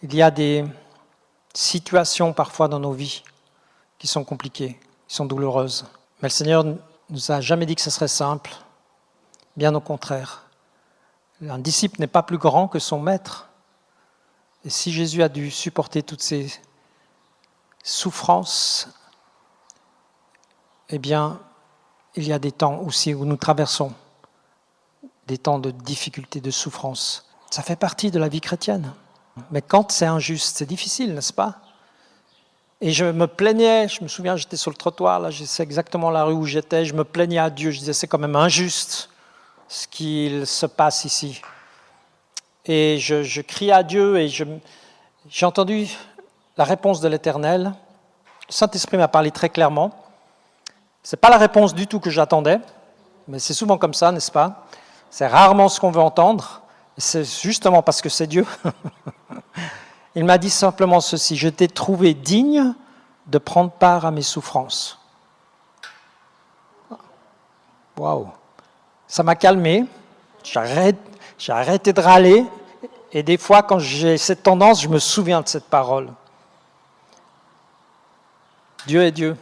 Il y a des situations parfois dans nos vies qui sont compliquées, qui sont douloureuses. Mais le Seigneur ne nous a jamais dit que ce serait simple. Bien au contraire. Un disciple n'est pas plus grand que son maître. Et si Jésus a dû supporter toutes ces souffrances, eh bien, il y a des temps aussi où nous traversons des temps de difficulté, de souffrance. Ça fait partie de la vie chrétienne. Mais quand c'est injuste, c'est difficile, n'est-ce pas? Et je me plaignais, je me souviens, j'étais sur le trottoir, là, je sais exactement la rue où j'étais, je me plaignais à Dieu, je disais, c'est quand même injuste ce qu'il se passe ici. Et je criais à Dieu et j'ai entendu la réponse de l'Éternel. Le Saint-Esprit m'a parlé très clairement. Ce n'est pas la réponse du tout que j'attendais, mais c'est souvent comme ça, n'est-ce pas? C'est rarement ce qu'on veut entendre, et c'est justement parce que c'est Dieu. Il m'a dit simplement ceci, je t'ai trouvé digne de prendre part à mes souffrances. Waouh! Ça m'a calmé, j'ai arrêté de râler, et des fois quand j'ai cette tendance, je me souviens de cette parole. Dieu est Dieu.